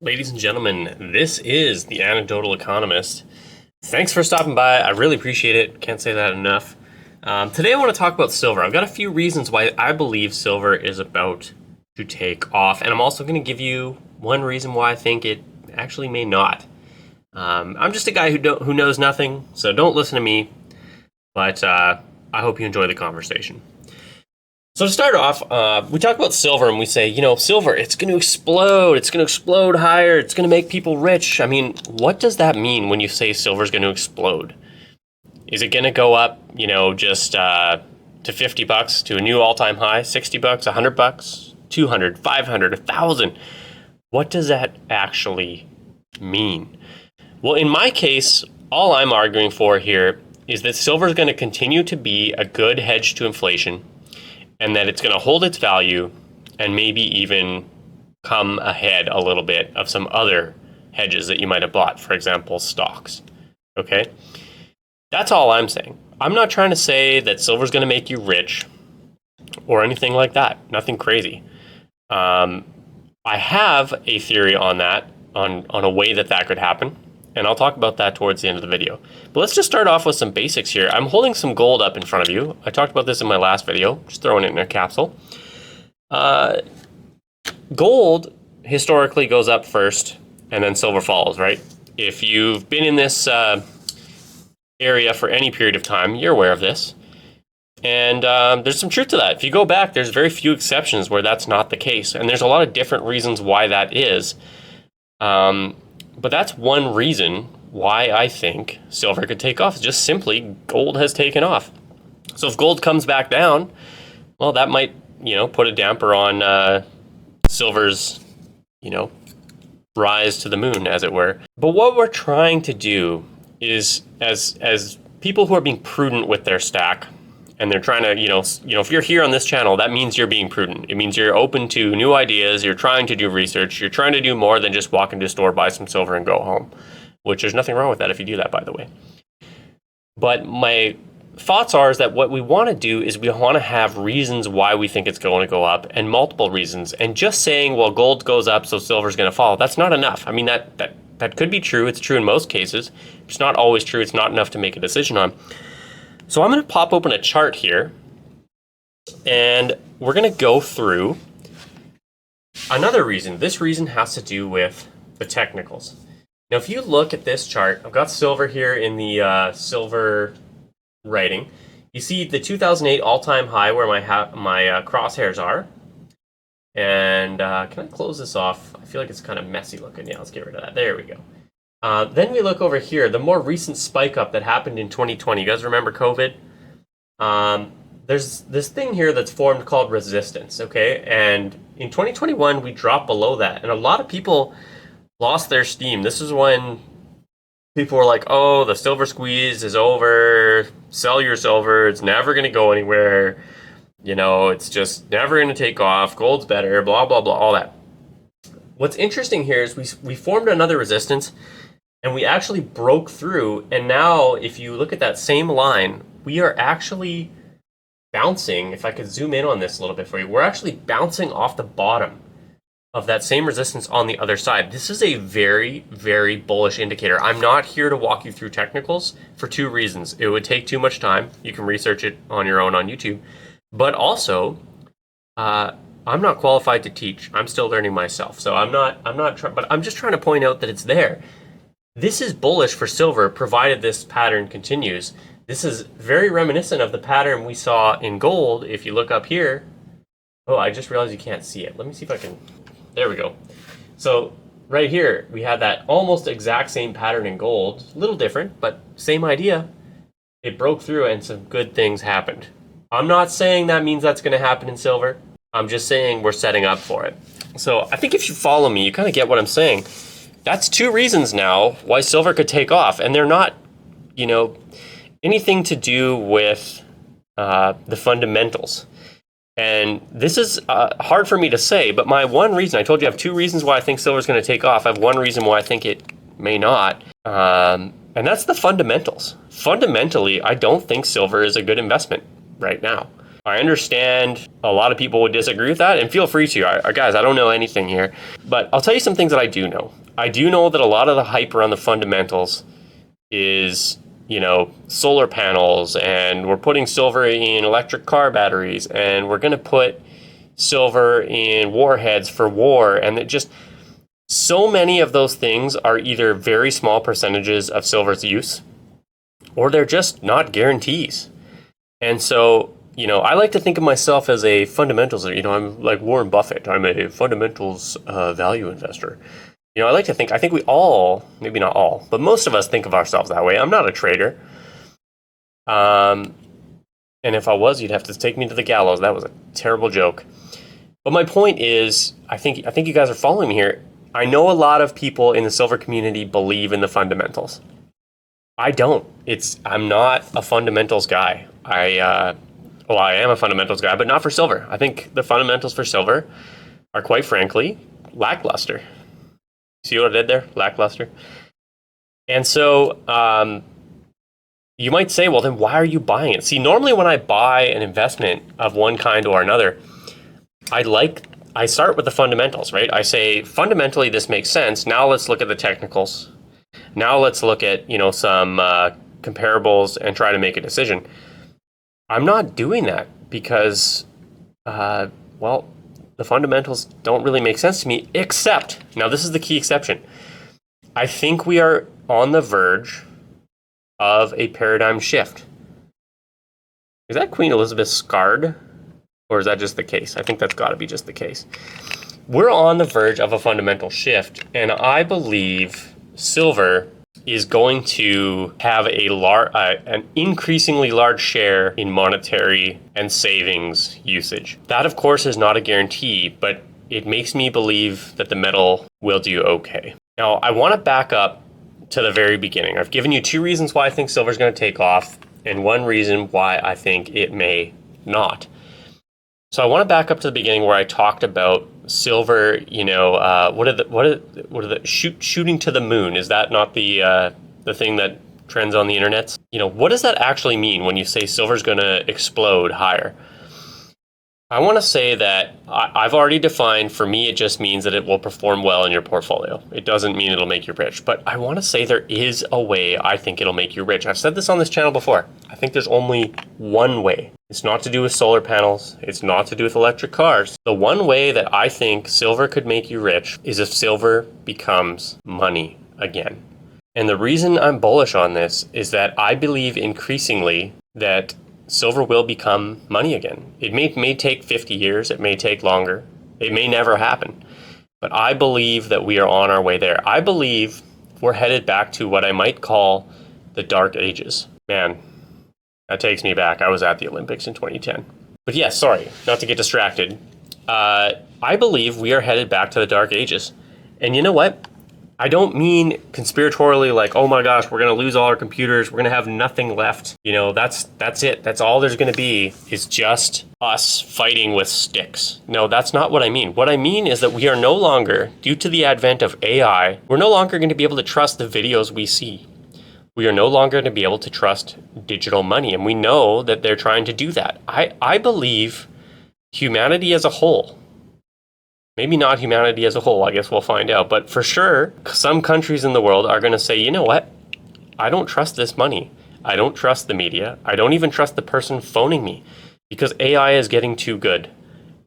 Ladies and gentlemen, this is the Anecdotal Economist. Thanks for stopping by. I really appreciate it. Can't say that enough. Today I want to talk about silver. I've got a few reasons why I believe silver is about to take off, and I'm also going to give you one reason why I think it actually may not. I'm just a guy who knows nothing, so don't listen to me, but I hope you enjoy the conversation. So to start off, we talk about silver and we say, silver, it's going to explode. It's going to explode higher. It's going to make people rich. I mean, what does that mean when you say silver is going to explode? Is it going to go up, just to $50 to a new all-time high, $60, $100, 200, 500, 1,000? What does that actually mean? Well, in my case, all I'm arguing for here is that silver is going to continue to be a good hedge to inflation, and that it's going to hold its value and maybe even come ahead a little bit of some other hedges that you might have bought, for example, stocks. Okay? That's all I'm saying. I'm not trying to say that silver's going to make you rich or anything like that. Nothing crazy. I have a theory on that, on a way that could happen, and I'll talk about that towards the end of the video. But let's just start off with some basics here. I'm holding some gold up in front of you. I talked about this in my last video, just throwing it in a capsule. Gold historically goes up first, and then silver follows, right? If you've been in this area for any period of time, you're aware of this. And there's some truth to that. If you go back, there's very few exceptions where that's not the case. And there's a lot of different reasons why that is. But that's one reason why I think silver could take off. Just simply, gold has taken off. So if gold comes back down, well, that might, put a damper on silver's, rise to the moon, as it were. But what we're trying to do is, as people who are being prudent with their stack, and they're trying to, if you're here on this channel, that means you're being prudent. It means you're open to new ideas. You're trying to do research. You're trying to do more than just walk into a store, buy some silver, and go home, which there's nothing wrong with that if you do that, by the way. But my thoughts are is that what we want to do is we want to have reasons why we think it's going to go up, and multiple reasons. And just saying, well, gold goes up, so silver's going to fall, that's not enough. I mean, that could be true. It's true in most cases. It's not always true. It's not enough to make a decision on. So I'm going to pop open a chart here, and we're going to go through another reason. This reason has to do with the technicals. Now, if you look at this chart, I've got silver here in the silver writing. You see the 2008 all-time high where my crosshairs are. And can I close this off? I feel like it's kind of messy looking. Yeah, let's get rid of that. There we go. Then we look over here, the more recent spike up that happened in 2020. You guys remember COVID? There's this thing here that's formed called resistance, okay? And in 2021, we dropped below that. And a lot of people lost their steam. This is when people were like, oh, the silver squeeze is over. Sell your silver. It's never going to go anywhere. It's just never going to take off. Gold's better, blah, blah, blah, all that. What's interesting here is we formed another resistance, and we actually broke through, and now if you look at that same line, we are actually bouncing. If I could zoom in on this a little bit for you, we're actually bouncing off the bottom of that same resistance on the other side. This is a very, very bullish indicator. I'm not here to walk you through technicals for two reasons. It would take too much time. You can research it on your own on YouTube. But also, I'm not qualified to teach. I'm still learning myself. So but I'm just trying to point out that it's there. This is bullish for silver, provided this pattern continues. This is very reminiscent of the pattern we saw in gold. If you look up here, oh, I just realized you can't see it. Let me see if I can, there we go. So right here, we had that almost exact same pattern in gold. A little different, but same idea. It broke through and some good things happened. I'm not saying that means that's going to happen in silver. I'm just saying we're setting up for it. So I think if you follow me, you kind of get what I'm saying. That's two reasons now why silver could take off. And they're not, anything to do with the fundamentals. And this is hard for me to say, but my one reason, I told you I have two reasons why I think silver is going to take off. I have one reason why I think it may not. And that's the fundamentals. Fundamentally, I don't think silver is a good investment right now. I understand a lot of people would disagree with that, and feel free to. Guys, I don't know anything here, but I'll tell you some things that I do know. I do know that a lot of the hype around the fundamentals is, solar panels, and we're putting silver in electric car batteries, and we're going to put silver in warheads for war, and it just, so many of those things are either very small percentages of silver's use, or they're just not guarantees. And so, I like to think of myself as a fundamentals, I'm like Warren Buffett. I'm a fundamentals value investor. I think we all, maybe not all, but most of us think of ourselves that way. I'm not a trader. And if I was, you'd have to take me to the gallows. That was a terrible joke. But my point is, I think you guys are following me here. I know a lot of people in the silver community believe in the fundamentals. I don't. I'm not a fundamentals guy. I am a fundamentals guy, but not for silver. I think the fundamentals for silver are, quite frankly, lackluster. See what I did there? Lackluster. And so you might say, well, then why are you buying it? See, normally when I buy an investment of one kind or another, I start with the fundamentals, right? I say, fundamentally, this makes sense. Now let's look at the technicals. Now let's look at, some comparables and try to make a decision. I'm not doing that because, the fundamentals don't really make sense to me, except, now this is the key exception. I think we are on the verge of a paradigm shift. Is that Queen Elizabeth scarred? Or is that just the case? I think that's got to be just the case. We're on the verge of a fundamental shift, and I believe silver is going to have an increasingly large share in monetary and savings usage. That, of course, is not a guarantee, but it makes me believe that the metal will do okay. Now, I want to back up to the very beginning. I've given you 2 reasons why I think silver is going to take off, and 1 reason why I think it may not. So I want to back up to the beginning where I talked about silver. Shooting to the moon? Is that not the thing that trends on the internet? What does that actually mean when you say silver's going to explode higher? I want to say that I've already defined, for me, it just means that it will perform well in your portfolio. It doesn't mean it'll make you rich. But I want to say there is a way I think it'll make you rich. I've said this on this channel before. I think there's only one way. It's not to do with solar panels. It's not to do with electric cars. The one way that I think silver could make you rich is if silver becomes money again. And the reason I'm bullish on this is that I believe increasingly that silver will become money again. It may take 50 years. It may take longer. It may never happen. But I believe that we are on our way there. I believe we're headed back to what I might call the dark ages. Man, that takes me back. I was at the Olympics in 2010. But yes, sorry, not to get distracted. I believe we are headed back to the dark ages. And you know what? I don't mean conspiratorially like, oh my gosh, we're going to lose all our computers. We're going to have nothing left. That's it. That's all there's going to be is just us fighting with sticks. No, that's not what I mean. What I mean is that we are no longer, due to the advent of AI, we're no longer going to be able to trust the videos we see. We are no longer going to be able to trust digital money. And we know that they're trying to do that. I believe humanity as a whole, maybe not humanity as a whole, I guess we'll find out. But for sure, some countries in the world are going to say, you know what? I don't trust this money. I don't trust the media. I don't even trust the person phoning me because AI is getting too good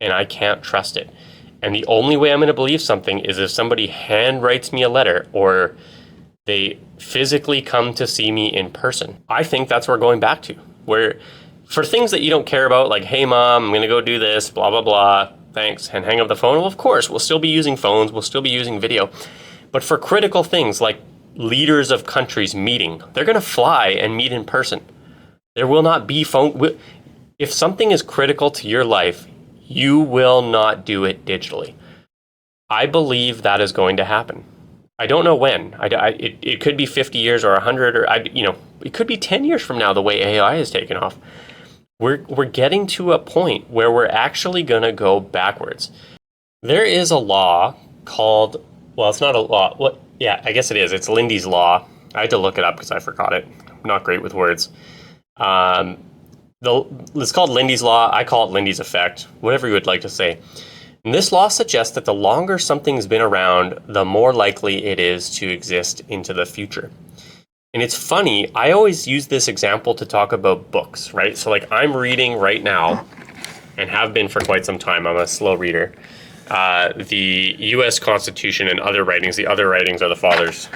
and I can't trust it. And the only way I'm going to believe something is if somebody hand writes me a letter or they physically come to see me in person. I think that's where we're going back to. Where for things that you don't care about, like, hey mom, I'm going to go do this, blah, blah, blah, thanks, and hang up the phone. Well, of course, we'll still be using phones. We'll still be using video. But for critical things like leaders of countries meeting, they're going to fly and meet in person. There will not be phone. If something is critical to your life, you will not do it digitally. I believe that is going to happen. I don't know when. It could be 50 years or 100 or, it could be 10 years from now the way AI is taken off. We're getting to a point where we're actually going to go backwards. There is a law called, well, it's not a law. Yeah, I guess it is. It's Lindy's Law. I had to look it up because I forgot it. I'm not great with words. It's called Lindy's Law. I call it Lindy's Effect, whatever you would like to say. And this law suggests that the longer something's been around, the more likely it is to exist into the future. And it's funny, I always use this example to talk about books, right? So like I'm reading right now, and have been for quite some time, I'm a slow reader, the U.S. Constitution and other writings. The other writings are the Fathers'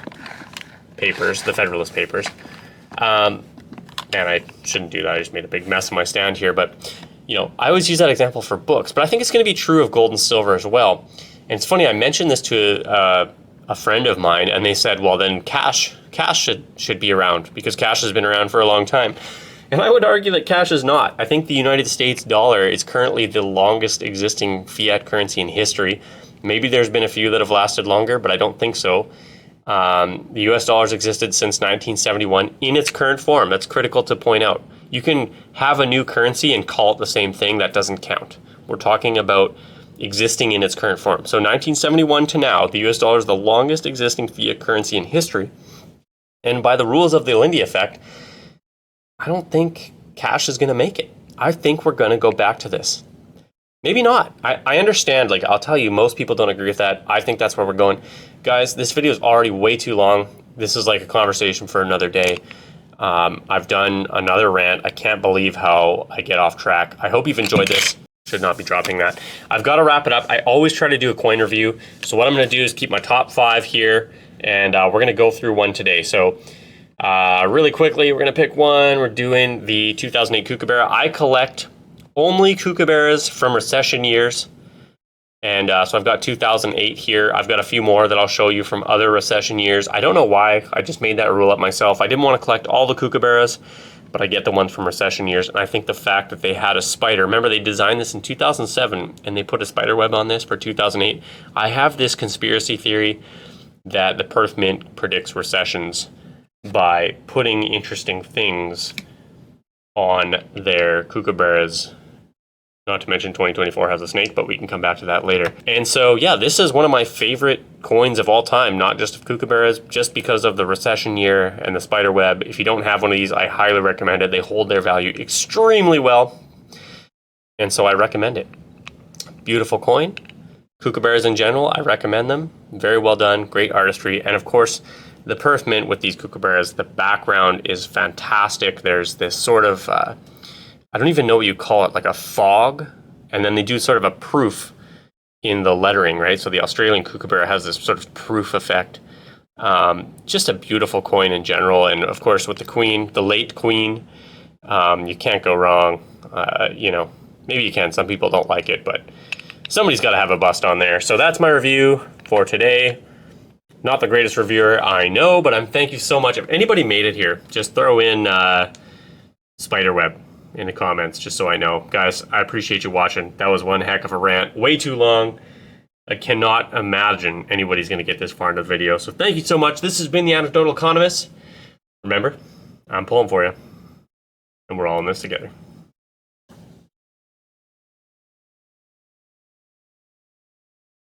Papers, the Federalist Papers. And I shouldn't do that, I just made a big mess of my stand here, but I always use that example for books, but I think it's going to be true of gold and silver as well. And it's funny, I mentioned this to a friend of mine, and they said, well, then cash should be around, because cash has been around for a long time. And I would argue that cash is not. I think the United States dollar is currently the longest existing fiat currency in history. Maybe there's been a few that have lasted longer, but I don't think so. The US dollar has existed since 1971 in its current form. That's critical to point out. You can have a new currency and call it the same thing. That doesn't count. We're talking about existing in its current form. So 1971 to now, the US dollar is the longest existing fiat currency in history. And by the rules of the Lindy effect, I don't think cash is going to make it. I think we're going to go back to this. Maybe not. I understand, like I'll tell you, most people don't agree with that. I think that's where we're going. Guys, this video is already way too long. This is like a conversation for another day. I've done another rant. I can't believe how I get off track. I hope you've enjoyed this. Should not be dropping that. I've got to wrap it up. I always try to do a coin review. So what I'm going to do is keep my top 5 here, and we're going to go through one today. So really quickly, we're going to pick one. We're doing the 2008 Kookaburra. I collect only Kookaburras from recession years. And so I've got 2008 here. I've got a few more that I'll show you from other recession years. I don't know why. I just made that rule up myself. I didn't want to collect all the Kookaburras, but I get the ones from recession years. And I think the fact that they had a spider, remember they designed this in 2007 and they put a spider web on this for 2008. I have this conspiracy theory that the Perth Mint predicts recessions by putting interesting things on their Kookaburras. Not to mention 2024 has a snake, but we can come back to that later. And so, yeah, this is one of my favorite coins of all time, not just of Kookaburras, just because of the recession year and the spider web. If you don't have one of these, I highly recommend it. They hold their value extremely well, and so I recommend it. Beautiful coin. Kookaburras in general, I recommend them. Very well done, great artistry, and of course, the Perth Mint with these Kookaburras, the background is fantastic. There's this sort of I don't even know what you call it, like a fog, and then they do sort of a proof in the lettering, right? So the Australian Kookaburra has this sort of proof effect. Just a beautiful coin in general, and of course with the Queen, the late Queen, you can't go wrong. Maybe you can. Some people don't like it, but somebody's got to have a bust on there. So that's my review for today. Not the greatest reviewer, I know, but thank you so much. If anybody made it here, just throw in spiderweb in the comments, just so I know. Guys, I appreciate you watching. That was one heck of a rant. Way too long. I cannot imagine anybody's going to get this far into the video. So thank you so much. This has been the Anecdotal Economist. Remember, I'm pulling for you. And we're all in this together.